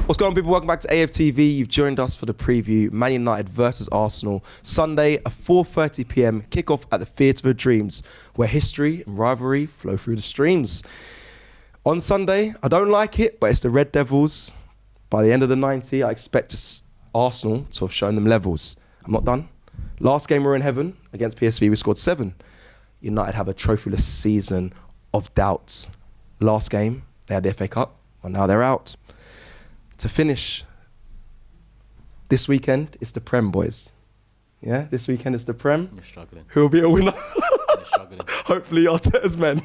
What's going on, people? Welcome back to AFTV. You've joined us for the preview. Man United versus Arsenal. Sunday, a 4:30 p.m. kickoff at the Theatre of Dreams, where history and rivalry flow through the streams. On Sunday, I don't like it, but it's the Red Devils. By the end of the 90, I expect Arsenal to have shown them levels. I'm not done. Last game we were in heaven against PSV, we scored 7. United have a trophyless season of doubts. Last game, they had the FA Cup, and now they're out. To finish, this weekend, it's the Prem, boys. Yeah, this weekend is the Prem. You're struggling. Who will be a winner? You're struggling. Hopefully Arteta's men.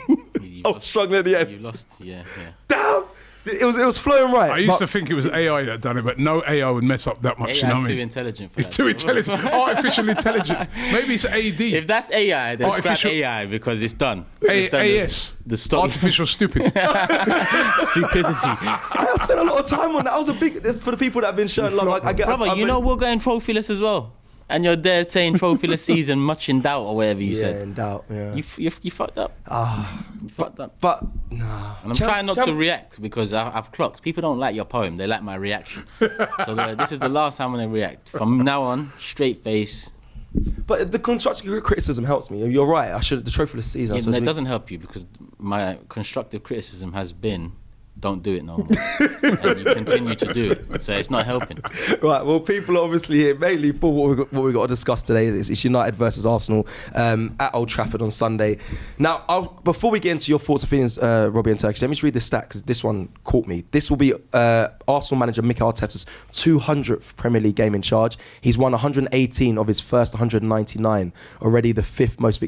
I was struggling at the end. You lost, yeah. Damn! It was flowing right. I used to think it was AI that done it, but no AI would mess up that much. AI you know is what I too mean? intelligent for It's that. too intelligent. Artificial intelligence. Maybe it's AD. If that's AI, then scrap Artificial- AI because it's done. It's done. AS. The stop. Artificial stupid. Stupidity. I spent a lot of time on that. That was a big... That's for the people that have been shown love. I get, Brother, you know we're going trophyless as well. And you're there saying trophyless season, much in doubt or whatever you said. Yeah, in doubt, yeah. You fucked up. You fucked up. But, nah. And I'm trying not to react because I've clocked. People don't like your poem, they like my reaction. So this is the last time when they react. From now on, straight face. But the constructive criticism helps me. You're right. The trophyless season. It doesn't help you because my constructive criticism has been, don't do it no more. And you continue to do it. So it's not helping. Right, well, people are obviously here mainly for what we've got to discuss today. It's United versus Arsenal at Old Trafford on Sunday. Now, before we get into your thoughts and feelings, Robbie and Turkish, let me just read this stat because this one caught me. This will be Arsenal manager Mikel Arteta's 200th Premier League game in charge. He's won 118 of his first 199, already the 5th most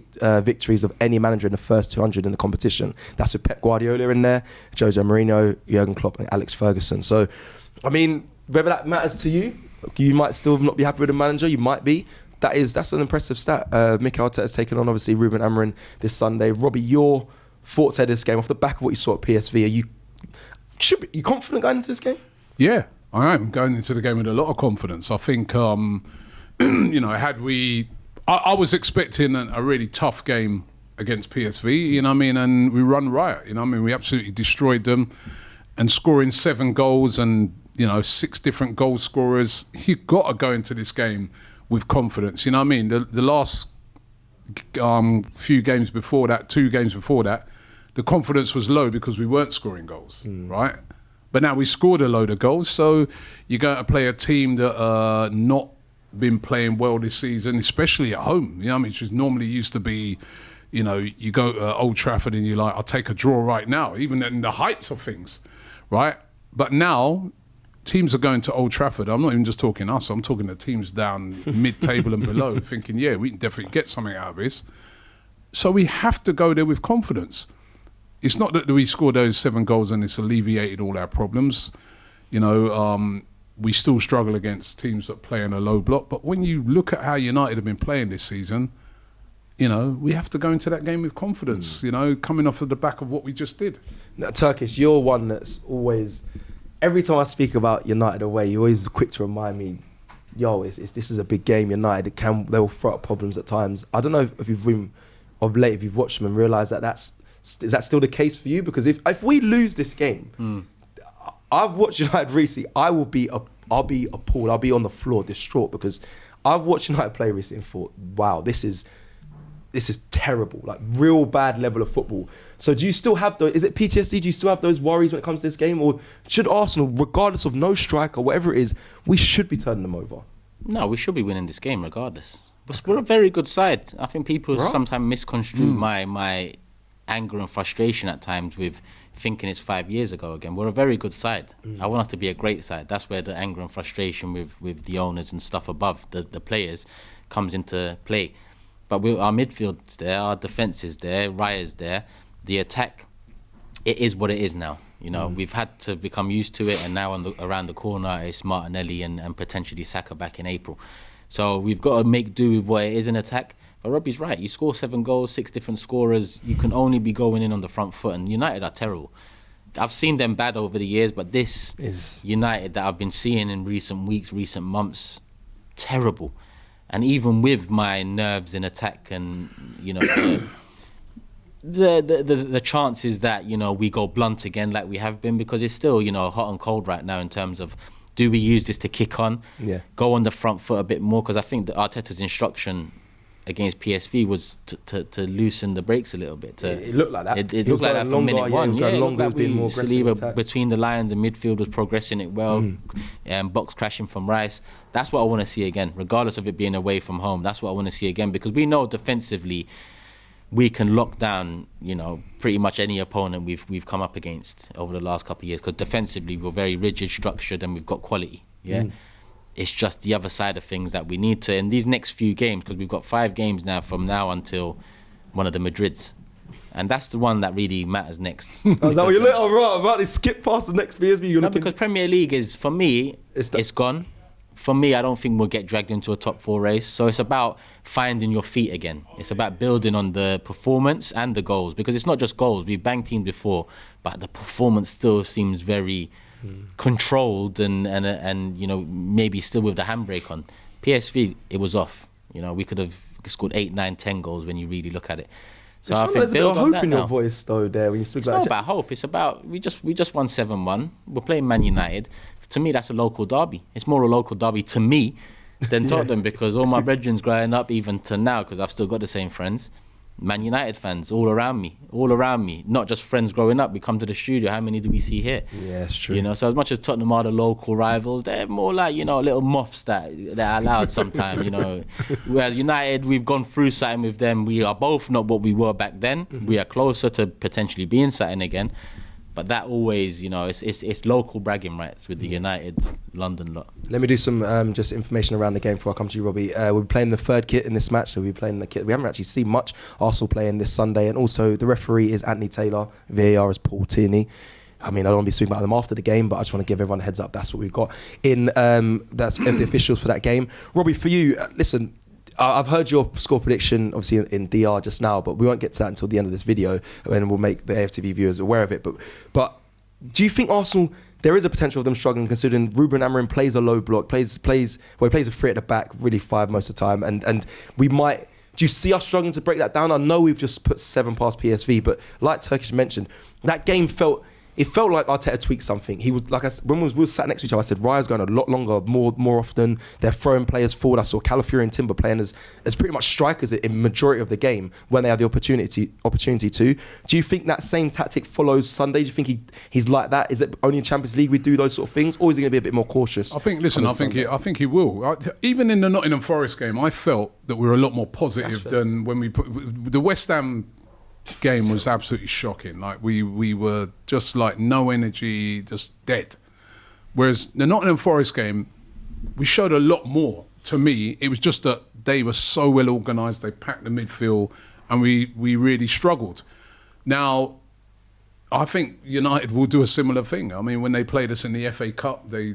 victories of any manager in the first 200 in the competition. That's with Pep Guardiola in there, Jose Mourinho, Jurgen Klopp and Alex Ferguson. So, I mean, whether that matters to you, you might still not be happy with the manager, you might be. That's an impressive stat. Mikel Arteta has taken on, obviously, Ruben Amorim this Sunday. Robbie, your thoughts ahead of this game, off the back of what you saw at PSV, are you confident going into this game? Yeah, I am going into the game with a lot of confidence. I think, you know, I was expecting a really tough game against PSV, you know what I mean, and we run riot, you know what I mean, we absolutely destroyed them, and scoring 7 goals and, you know, 6 different goal scorers, you've got to go into this game with confidence, you know what I mean. The last few games before that, 2 games before that, the confidence was low because we weren't scoring goals, right? But now we scored a load of goals, so you're going to play a team that not been playing well this season, especially at home, you know what I mean, which is normally used to be, you know, you go to Old Trafford and you're like, I'll take a draw right now, even in the heights of things, right? But now, teams are going to Old Trafford. I'm not even just talking us. I'm talking to teams down mid-table and below, thinking, yeah, we can definitely get something out of this. So we have to go there with confidence. It's not that we scored those 7 goals and it's alleviated all our problems. You know, we still struggle against teams that play in a low block. But when you look at how United have been playing this season, you know, we have to go into that game with confidence, you know, coming off of the back of what we just did. Now, Turkish, you're one that's always, every time I speak about United away, you're always quick to remind me, yo, this is a big game, United. They'll throw up problems at times. I don't know if you've been, of late, if you've watched them and realised is that still the case for you? Because if we lose this game, I've watched United recently, I'll be appalled, I'll be on the floor, distraught, because I've watched United play recently and thought, wow, this is terrible, like real bad level of football. So do you still have is it PTSD? Do you still have those worries when it comes to this game? Or should Arsenal, regardless of no striker, whatever it is, we should be turning them over? No, we should be winning this game regardless. We're a very good side. I think people sometimes misconstrue my anger and frustration at times with thinking it's 5 years ago again. We're a very good side. I want us to be a great side. That's where the anger and frustration with the owners and stuff above the players comes into play. But our midfield's there, our defence is there, Raya's there. The attack, it is what it is now. You know, we've had to become used to it, and now around the corner it's Martinelli and potentially Saka back in April. So we've got to make do with what it is in attack. But Robbie's right, you score 7 goals, 6 different scorers, you can only be going in on the front foot, and United are terrible. I've seen them bad over the years, but this is United that I've been seeing in recent weeks, recent months, terrible. And even with my nerves in attack and, you know, the chances that, you know, we go blunt again like we have been, because it's still, you know, hot and cold right now in terms of, do we use this to kick on, go on the front foot a bit more? Because I think that Arteta's instruction against PSV was to loosen the brakes a little bit. It looked like that. It looked like that from minute one. Yeah, it looked like Saliba between the lines, the midfield was progressing it well, box crashing from Rice. That's what I want to see again, regardless of it being away from home. That's what I want to see again, because we know defensively we can lock down, you know, pretty much any opponent we've come up against over the last couple of years, because defensively we're very rigid, structured, and we've got quality. It's just the other side of things that we need to, in these next few games, because we've got 5 games now from now until one of the Madrids. And that's the one that really matters next. Is that what you're looking at? Right, about to skip past the next PSV. Because Premier League is, for me, it's gone. For me, I don't think we'll get dragged into a top 4 race. So it's about finding your feet again. It's about building on the performance and the goals, because it's not just goals. We've banged teams before, but the performance still seems very controlled and you know, maybe still with the handbrake on. PSV, it was off. You know, we could have scored 8, 9, 10 goals when you really look at it. So I think build on that now. There's a hope in your voice though there when you speak. It's not about hope. It's about we just won 7-1. We're playing Man United. To me, that's a local derby. It's more a local derby to me than Tottenham, because all my brethren's growing up, even to now, because I've still got the same friends, Man United fans all around me, not just friends growing up. We come to the studio, how many do we see here? Yeah, it's true. You know, so as much as Tottenham are the local rivals, they're more like, you know, little moths that are allowed sometimes, you know. Whereas United, we've gone through something with them. We are both not what we were back then. We are closer to potentially being something again. But that always, you know, it's local bragging rights with the United London lot. Let me do some just information around the game before I come to you, Robbie. We're playing the 3rd kit in this match, so we're playing the kit. We haven't actually seen much Arsenal playing this Sunday, and also the referee is Anthony Taylor, VAR is Paul Tierney. I mean, I don't want to be speaking about them after the game, but I just want to give everyone a heads up. That's what we've got in. That's the officials for that game. Robbie, for you, listen. I've heard your score prediction, obviously, in DR just now, but we won't get to that until the end of this video, and we'll make the AFTV viewers aware of it. But do you think Arsenal, there is a potential of them struggling, considering Ruben Amorim plays a low block, he plays a 3 at the back, really 5 most of the time, and we might. Do you see us struggling to break that down? I know we've just put 7 past PSV, but like Turkish mentioned, that game felt like Arteta tweaked something. He was like, when we were sat next to each other, I said, Raya's going a lot longer, more often. They're throwing players forward. I saw Calafiori and Timber playing as pretty much strikers in majority of the game when they had the opportunity to. Do you think that same tactic follows Sunday? Do you think he's like that? Is it only in Champions League we do those sort of things, or is he going to be a bit more cautious? I think he will. Even in the Nottingham Forest game, I felt that we were a lot more positive than when we put the West Ham game was absolutely shocking. Like we were just like no energy, just dead. Whereas the Nottingham Forest game, we showed a lot more. To me, it was just that they were so well organised. They packed the midfield, and we really struggled. Now, I think United will do a similar thing. I mean, when they played us in the FA Cup, they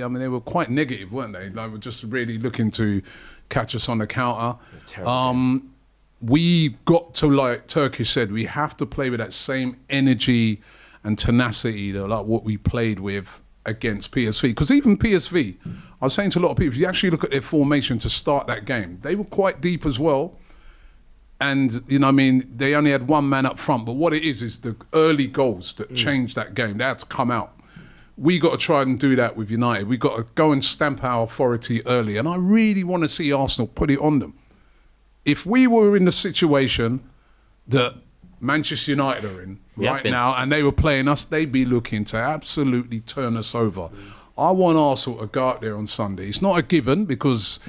were quite negative, weren't they? They were just really looking to catch us on the counter. We got to, like Turkish said, we have to play with that same energy and tenacity, like what we played with against PSV. Because even PSV, I was saying to a lot of people, if you actually look at their formation to start that game, they were quite deep as well. And, you know, I mean, they only had 1 man up front. But what it is the early goals that changed that game. They had to come out. We got to try and do that with United. We got to go and stamp our authority early. And I really want to see Arsenal put it on them. If we were in the situation that Manchester United are in right now and they were playing us, they'd be looking to absolutely turn us over. I want Arsenal to go out there on Sunday. It's not a given because,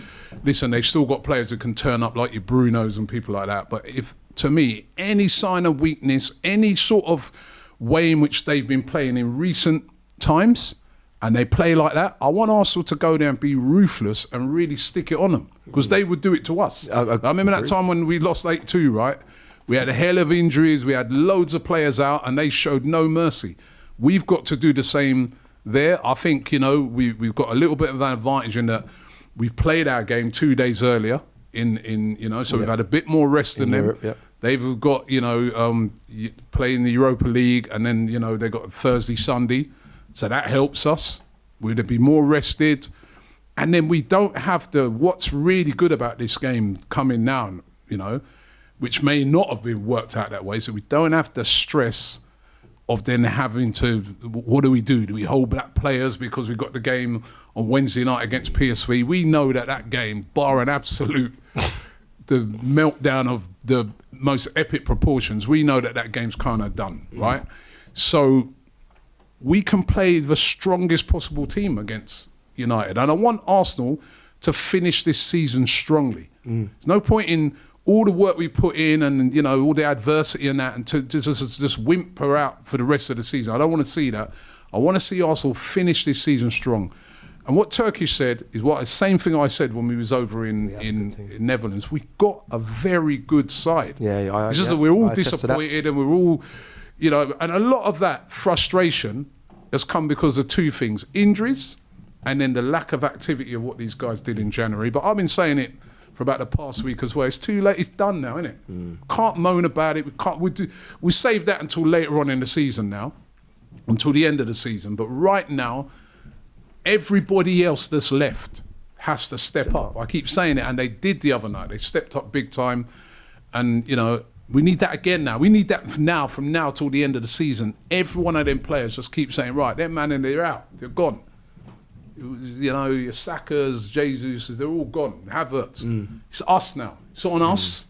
listen, they've still got players who can turn up like your Brunos and people like that. But if, to me, any sign of weakness, any sort of way in which they've been playing in recent times, and they play like that, I want Arsenal to go there and be ruthless and really stick it on them, because they would do it to us. I remember that time when we lost 8-2, right? We had a hell of injuries, we had loads of players out, and they showed no mercy. We've got to do the same there. I think, you know, we've got a little bit of an advantage in that we've played our game 2 days earlier, so we've had a bit more rest than them. Europe, They've got, playing the Europa League, and then, they've got Thursday, Sunday. So that helps us. We'd be more rested. And then we don't have to, what's really good about this game coming now, which may not have been worked out that way. So we don't have the stress of then having to, what do we do? Do we hold back players because we got the game on Wednesday night against PSV? We know that game, bar an absolute, the meltdown of the most epic proportions, we know that game's kind of done, right? So we can play the strongest possible team against United. And I want Arsenal to finish this season strongly. There's no point in all the work we put in and, you know, all the adversity and that, and to just whimper out for the rest of the season. I don't want to see that. I want to see Arsenal finish this season strong. And what Turkish said is the same thing I said when we was over in Netherlands. We got a very good side. It's just that we're all disappointed and we're all, you know, and a lot of that frustration has come because of two things: injuries and then the lack of activity of what these guys did in January. But I've been saying it for about the past week as well. It's too late. It's done now, isn't it? Can't moan about it. We save that until later on in the season now, until the end of the season. But right now, everybody else that's left has to step up. I keep saying it, and they did the other night. They stepped up big time, and you know we need that again now. We need that now, from now till the end of the season. Every one of them players just keep saying, right, they're man and they're out. They're gone. You know, your Sakas, Jesus, they're all gone. Havertz. It's us now. It's on us.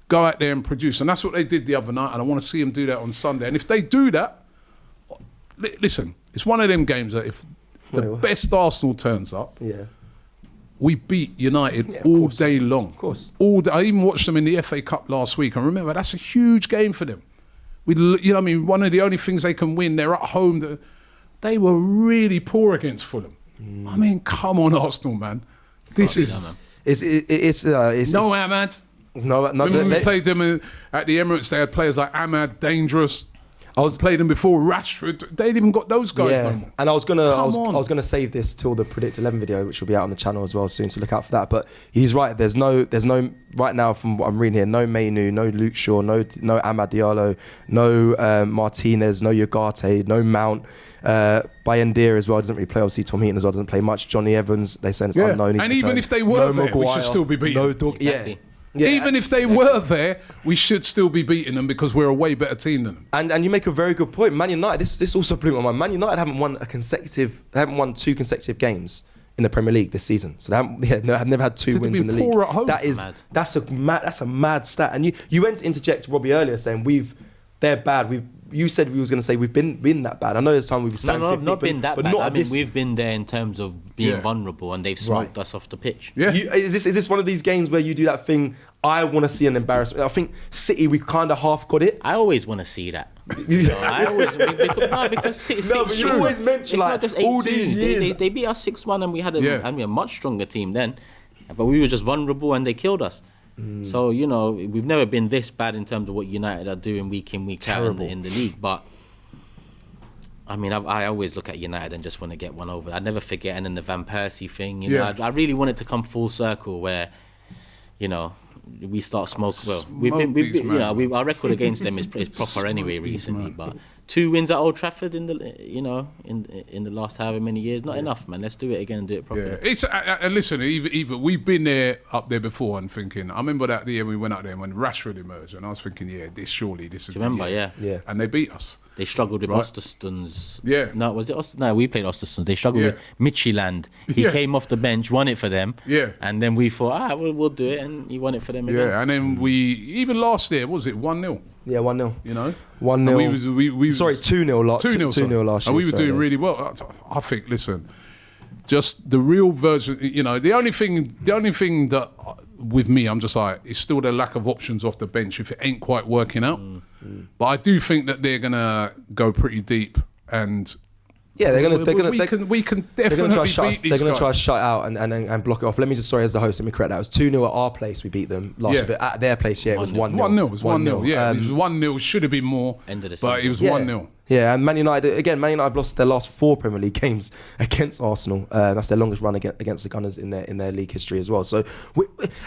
Go out there and produce. And that's what they did the other night, and I want to see them do that on Sunday. And if they do that, listen, it's one of them games that if the best Arsenal turns up, we beat United all day long. Of course. All day. I even watched them in the FA Cup last week, and remember, that's a huge game for them. You know what I mean? One of the only things they can win, they're at home. They were really poor against Fulham. I mean, come on, Arsenal, man. This is... It's no Ahmad. No, when we played them at the Emirates, they had players like Ahmad, Dangerous. I was played them before, Rashford. They ain't even got those guys no more. And I was gonna save this till the Predict 11 video, which will be out on the channel as well soon, so look out for that. But he's right. There's no right now, from what I'm reading here, no Mainu, no Luke Shaw, no Amad Diallo, no Martinez, no Ugarte, no Mount. Bayendir as well doesn't really play. Obviously, Tom Heaton as well doesn't play much. Johnny Evans, they say it's unknown. And even if they were there, we should still be beating them. Exactly. Even if they were there, we should still be beating them because we're a way better team than them. And you make a very good point. Man United, this also blew my mind. Man United haven't won two consecutive games in the Premier League this season. So they have never had two wins in the league. At home. That's a mad stat. And you went to interject Robbie earlier saying they're bad. You said we was going to say we've been that bad. I know there's time we've sat 50, not been that bad. I mean, we've been there in terms of being vulnerable, and they've smoked us off the pitch. Yeah. Is this one of these games where you do that thing? I want to see an embarrassment. I think City, we kind of half got it. I always want to see that. Because City, but you always mention like all these years. They beat us 6-1, and we had a much stronger team then, but we were just vulnerable, and they killed us. So, you know, we've never been this bad in terms of what United are doing week in, week out in the league. But, I mean, I always look at United and just want to get one over. I never forget. And then the Van Persie thing, you know, I really want it to come full circle where, you know, we start smoking. Well, our record against them is proper anyway recently. But 2 wins at Old Trafford in the last however many years, not enough, man. Let's do it again and do it properly. Yeah. It's listen, even we've been up there before and thinking. I remember that year we went out there when Rashford emerged, and I was thinking, this is. Do you remember? Yeah. And they beat us. They struggled with Östersunds. Yeah. No, was it No, we played Östersunds. They struggled with Midtjylland. He came off the bench, won it for them. Yeah. And then we thought, we'll do it, and he won it for them again. Yeah, and then even last year, what was it, 1-0? Yeah, 1-0. You know? 1-0. Sorry, 2-0 last 2-0 last year. And we were doing really well. I think, listen, just the real version, you know, the only thing that with me, I'm just like, it's still the lack of options off the bench if it ain't quite working out. But I do think that they're going to go pretty deep, and we can definitely beat these They're going to try to guys. shut out and block it off. Let me just, sorry, as the host, let me correct that. It was 2-0 at our place. We beat them last year, but at their place, it was 1-0. 1-0. It was 1-0. Yeah, it was 1-0. Should have been more, end of the season. but it was 1-0. Yeah, and Man United have lost their last 4 Premier League games against Arsenal. That's their longest run against the Gunners in their league history as well. So,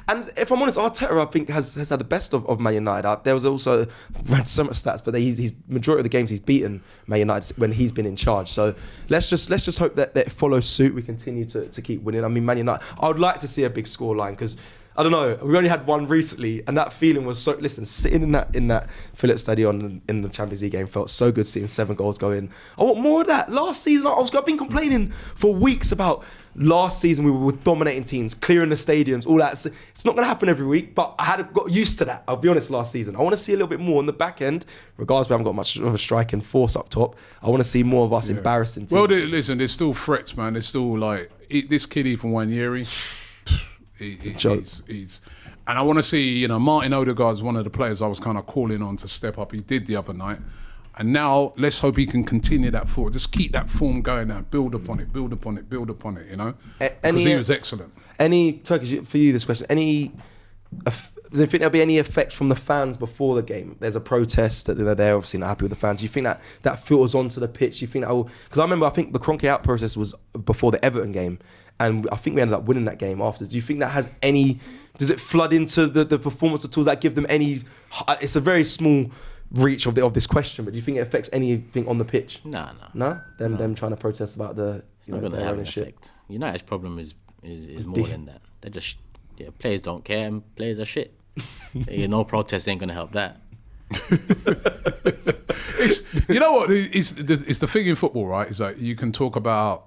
and if I'm honest, Arteta, I think has had the best of Man United. There was also, read so much stats, but he's majority of the games he's beaten Man United when he's been in charge. So let's just hope that follows suit. We continue to keep winning. I mean, Man United, I would like to see a big scoreline because I don't know. We only had one recently, and that feeling was so. Listen, sitting in that Philips Stadion in the Champions League game felt so good. Seeing 7 goals go in. I want more of that. Last season, I've been complaining for weeks about. Last season we were dominating teams, clearing the stadiums, all that. It's not going to happen every week, but I got used to that. I'll be honest. Last season, I want to see a little bit more on the back end. Regardless, we haven't got much of a striking force up top. I want to see more of us embarrassing teams. Well, listen, there's still threats, man. There's still like this kid, even Wanyeri. He's, and I want to see, Martin Odegaard's one of the players I was kind of calling on to step up. He did the other night. And now let's hope he can continue that forward. Just keep that form going now. Build upon it, build upon it, build upon it, Because he was excellent. Turkish, for you, this question, does you think there'll be any effect from the fans before the game? There's a protest that they're obviously not happy with the fans. Do you think that filters onto the pitch? Do you think that will... Because I think the Kroenke out protest was before the Everton game, and I think we ended up winning that game after. Do you think that has any... Does it flood into the performance of tools that give them any... It's a very small... reach of this question, but do you think it affects anything on the pitch? No. Them trying to protest about the not going to have an effect. United's problem is more than that. They just players don't care and players are shit. No protest ain't going to help that. You know what? It's the thing in football, right? Is that you can talk about,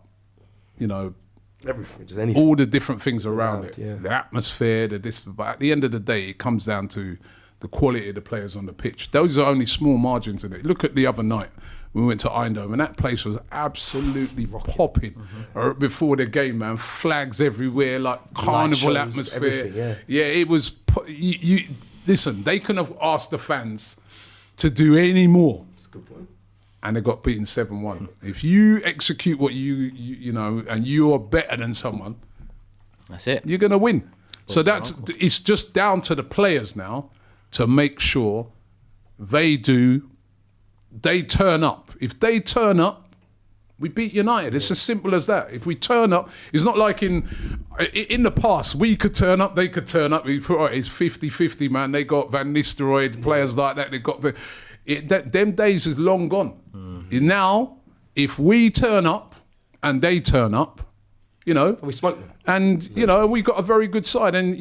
everything, just anything, all the different things around it, yeah. The atmosphere, but at the end of the day, it comes down to the quality of the players on the pitch. Those are only small margins in it. Look at the other night. We went to Eindhoven and that place was absolutely popping before the game, man. Flags everywhere, like carnival atmosphere. Yeah, it was... Listen, they couldn't have asked the fans to do any more. That's a good point. And they got beaten 7-1. If you execute what you know, and you are better than someone... That's it. You're going to win. So it's just down to the players now to make sure they turn up. If they turn up, we beat United. It's as simple as that. If we turn up, it's not like in the past, we could turn up, they could turn up. It's 50-50, man. They got Van Nistelrooy, players like that. They got them days is long gone. Mm-hmm. Now, if we turn up and they turn up, we smoke them. And, we got a very good side. And,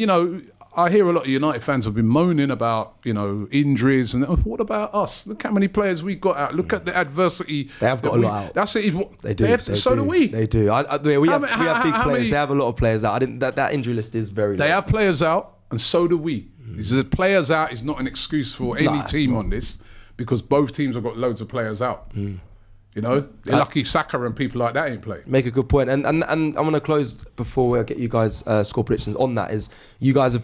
I hear a lot of United fans have been moaning about, injuries. And what about us? Look how many players we got out. Look at the adversity. They have got a lot out. That's it. They do. So do we. They do. We have big players. They have a lot of players out. That injury list is very low. They have players out, and so do we. The players out is not an excuse for any team on this, because both teams have got loads of players out. They're lucky Saka and people like that ain't playing. Make a good point. And I'm going to close before we get you guys score predictions on that. Is you guys have,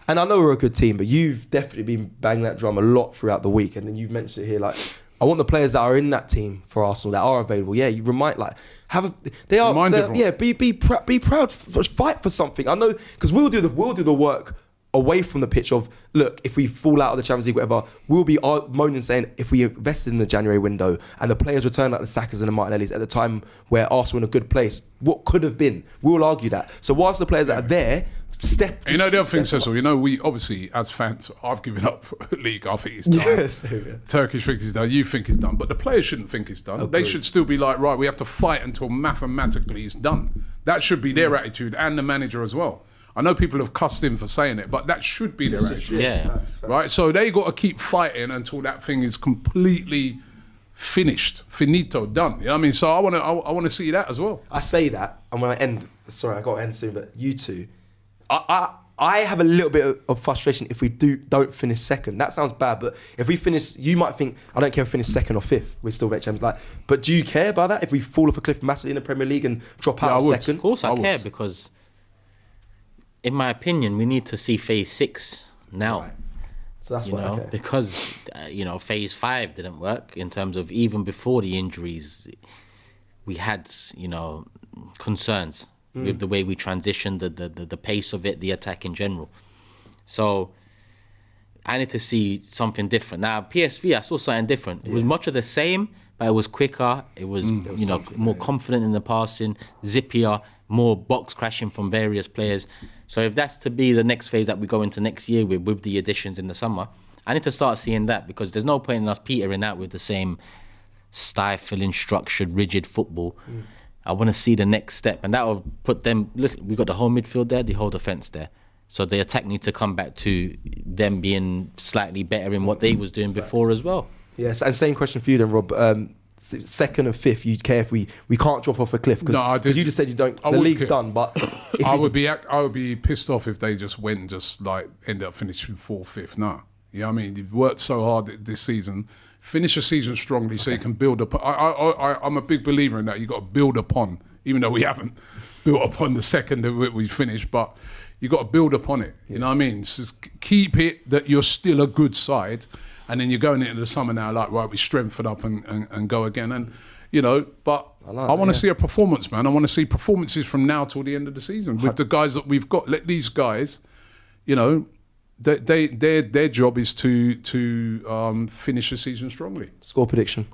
and I know we're a good team, but you've definitely been banging that drum a lot throughout the week. And then you've mentioned it here, like, I want the players that are in that team for Arsenal that are available. Yeah, you remind, like, be proud, fight for something. I know, because we'll do the work away from the pitch of, look, if we fall out of the Champions League, whatever, we'll be moaning saying, if we invested in the January window and the players return like the Sakas and the Martinellis at the time where Arsenal in a good place, what could have been? We'll argue that. So whilst the players that are there, the other thing, Cecil, we obviously, as fans, I've given up league. I think it's done. Yes, Turkish think it's done. You think it's done. But the players shouldn't think it's done. They should still be like, right, we have to fight until mathematically it's done. That should be their attitude, and the manager as well. I know people have cussed him for saying it, but that should be their attitude. Yeah. Right? So they got to keep fighting until that thing is completely finished, finito, done. You know what I mean? So I want to see that as well. I say that, and when I end, sorry, I got to end soon, but you two, I have a little bit of frustration if we don't finish second. That sounds bad, but if we finish, you might think, I don't care if we finish second or fifth, we still make champions. But do you care about that? If we fall off a cliff massively in the Premier League and drop out second? Of course I care, because in my opinion, we need to see phase 6 now. Right. So that's why I care. Because, phase 5 didn't work in terms of, even before the injuries, we had, concerns with the way we transitioned, the pace of it, the attack in general. So I need to see something different. Now, PSV, I saw something different. It was much of the same, but it was quicker. It was, more confident in the passing, zippier, more box crashing from various players. So if that's to be the next phase that we go into next year with the additions in the summer, I need to start seeing that, because there's no point in us petering out with the same stifling, structured, rigid football. I want to see the next step, and that will put them. Look, we got the whole midfield there, the whole defence there. So the attack needs to come back to them being slightly better in what they was doing before as well. Yes, and same question for you then, Rob. Second and fifth, you'd care if we can't drop off a cliff because you just said you don't. The league's care. done, but I would be pissed off if they just went and just like ended up finishing 4th, 5th. No, I mean you've worked so hard this season. Finish the season strongly so you can build up. I'm a big believer in that. You got to build upon, even though we haven't built upon the second that we finished, but you got to build upon it. You know what I mean? So just keep it that you're still a good side. And then you're going into the summer now, like, right, we strengthen up and go again. And, but I want to see a performance, man. I want to see performances from now till the end of the season with the guys that we've got. Let these guys, their job is to finish the season strongly. Score prediction.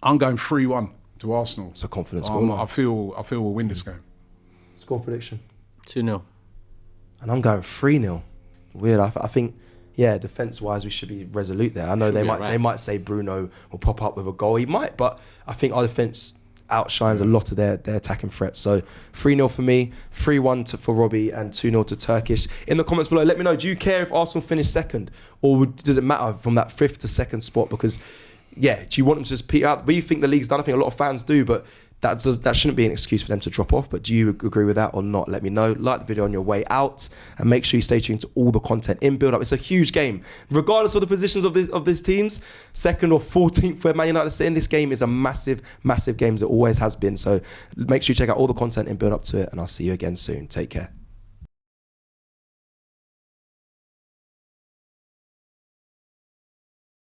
I'm going 3-1 to Arsenal. It's a confidence score. I feel we'll win this game. Score prediction. 2-0. And I'm going 3-0. Weird. I think... Yeah, defence-wise, we should be resolute there. I know they might say Bruno will pop up with a goal. He might, but I think our defence outshines a lot of their attacking threats. So 3-0 for me, 3-1 for Robbie, and 2-0 to Turkish. In the comments below, let me know, do you care if Arsenal finish second? Or does it matter from that 5th to 2nd spot? Because, do you want them to just peter out? We think the league's done. I think a lot of fans do, but that shouldn't be an excuse for them to drop off. But do you agree with that or not? Let me know. Like the video on your way out, and make sure you stay tuned to all the content in build-up. It's a huge game, regardless of the positions of these teams. 2nd or 14th, where Man United sit in, this game is a massive, massive game, as it always has been. So make sure you check out all the content in build-up to it, and I'll see you again soon. Take care.